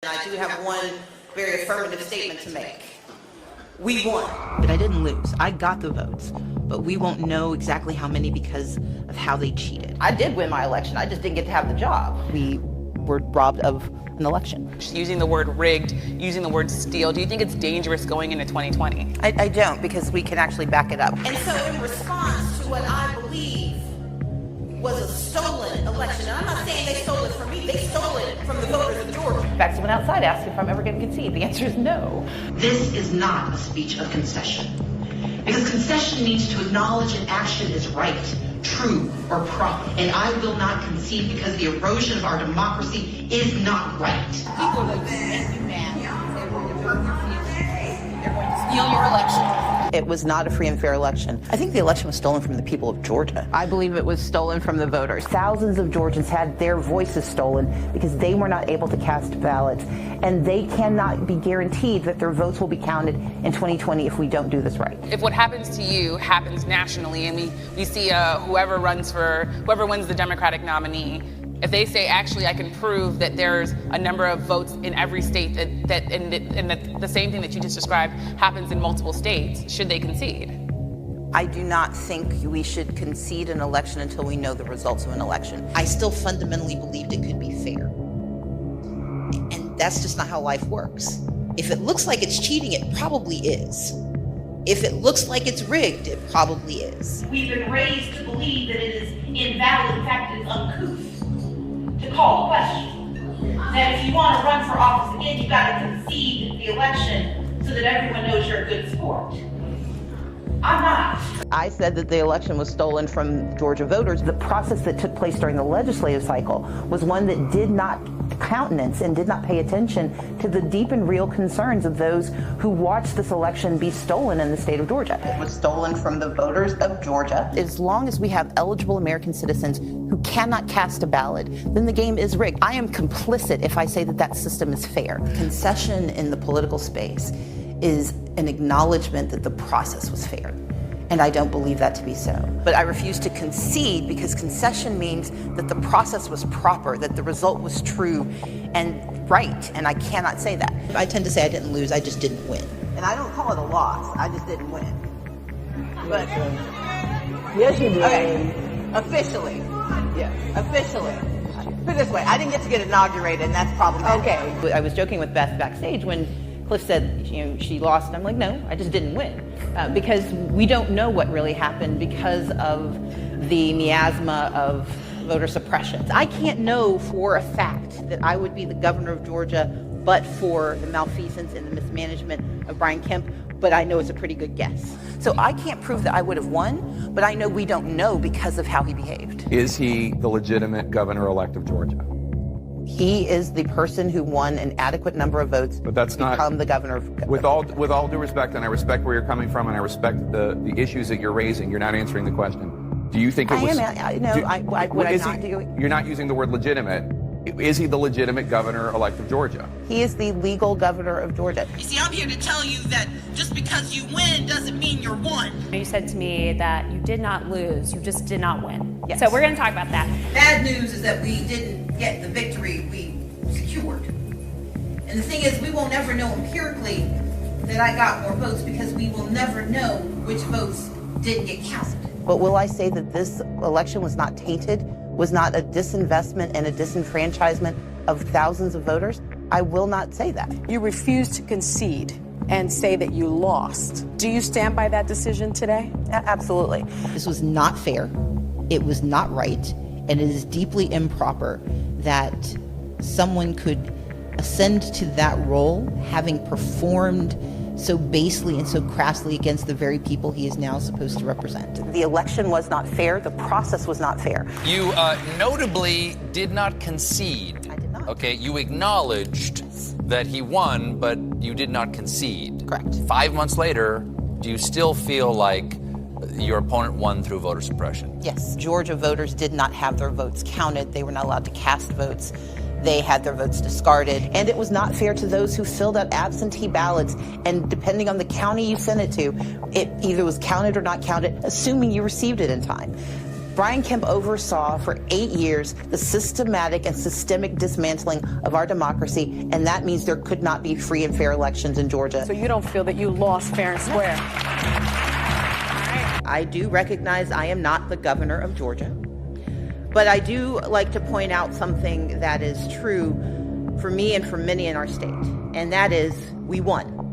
I do have one very affirmative statement to make. We won. But I didn't lose. I got the votes. But we won't know exactly how many because of how they cheated. I did win my election. I just didn't get to have the job. We were robbed of an election. Using the word rigged, using the word steal, do you think it's dangerous going into 2020? I don't, because we can actually back it up. And so in response to what I believe was a stolen election, and I'm not saying they stole it from me, they stole it from the voters of Georgia. In fact, someone outside asked if I'm ever going to concede. The answer is no. This is not a speech of concession. Because concession means to acknowledge an action is right, true, or proper. And I will not concede because the erosion of our democracy is not right. People will make you mad. They're going to burn your future. They're going to steal your election. It was not a free and fair election. I think the election was stolen from the people of Georgia. I believe it was stolen from the voters. Thousands of Georgians had their voices stolen because they were not able to cast ballots, and they cannot be guaranteed that their votes will be counted in 2020 if we don't do this right. If what happens to you happens nationally, and we see whoever wins the Democratic nominee, if they say, actually, I can prove that there's a number of votes in every state and that the same thing that you just described happens in multiple states, should they concede? I do not think we should concede an election until we know the results of an election. I still fundamentally believed it could be fair. And that's just not how life works. If it looks like it's cheating, it probably is. If it looks like it's rigged, it probably is. We've been raised to believe that it is invalid, in fact, it is uncouth to call the question. That if you want to run for office again, you've got to concede the election so that everyone knows you're a good sport. I'm not. I said that the election was stolen from Georgia voters. The process that took place during the legislative cycle was one that did not countenance and did not pay attention to the deep and real concerns of those who watched this election be stolen in the state of Georgia. It was stolen from the voters of Georgia. As long as we have eligible American citizens who cannot cast a ballot, then the game is rigged. I am complicit if I say that that system is fair. Concession in the political space is an acknowledgement that the process was fair. And I don't believe that to be so. But I refuse to concede because concession means that the process was proper, that the result was true and right, and I cannot say that. I tend to say I didn't lose, I just didn't win. And I don't call it a loss, I just didn't win. But yes, you did. Okay, officially. Yes. Officially. Put it this way, I didn't get to get inaugurated, and that's problematic. Okay. I was joking with Beth backstage when Cliff said, she lost. I'm like, no, I just didn't win. Because we don't know what really happened because of the miasma of voter suppression. I can't know for a fact that I would be the governor of Georgia but for the malfeasance and the mismanagement of Brian Kemp, but I know it's a pretty good guess. So I can't prove that I would have won, but I know we don't know because of how he behaved. Is he the legitimate governor-elect of Georgia? He is the person who won an adequate number of votes but that's to become the governor of with all due respect, and I respect where you're coming from, and I respect the issues that you're raising, you're not answering the question. Do you think it was... You're not using the word legitimate. Is he the legitimate governor-elect of Georgia? He is the legal governor of Georgia. You see, I'm here to tell you that just because you win doesn't mean you're won. You said to me that you did not lose, you just did not win. Yes. So we're going to talk about that. Bad news is that we didn't get the victory we secured. And the thing is, we won't ever know empirically that I got more votes because we will never know which votes didn't get counted. But will I say that this election was not tainted, was not a disinvestment and a disenfranchisement of thousands of voters? I will not say that. You refused to concede and say that you lost. Do you stand by that decision today? Absolutely. This was not fair. It was not right. And it is deeply improper that someone could ascend to that role having performed so basely and so crassly against the very people he is now supposed to represent. The election was not fair. The process was not fair. You notably did not concede. I did not. Okay, you acknowledged that he won, but you did not concede. Correct. 5 months later, do you still feel like your opponent won through voter suppression? Yes. Georgia voters did not have their votes counted. They were not allowed to cast votes. They had their votes discarded. And it was not fair to those who filled out absentee ballots. And depending on the county you sent it to, it either was counted or not counted, assuming you received it in time. Brian Kemp oversaw for 8 years the systematic and systemic dismantling of our democracy, and that means there could not be free and fair elections in Georgia. So you don't feel that you lost fair and square? I do recognize I am not the governor of Georgia, but I do like to point out something that is true for me and for many in our state, and that is we won.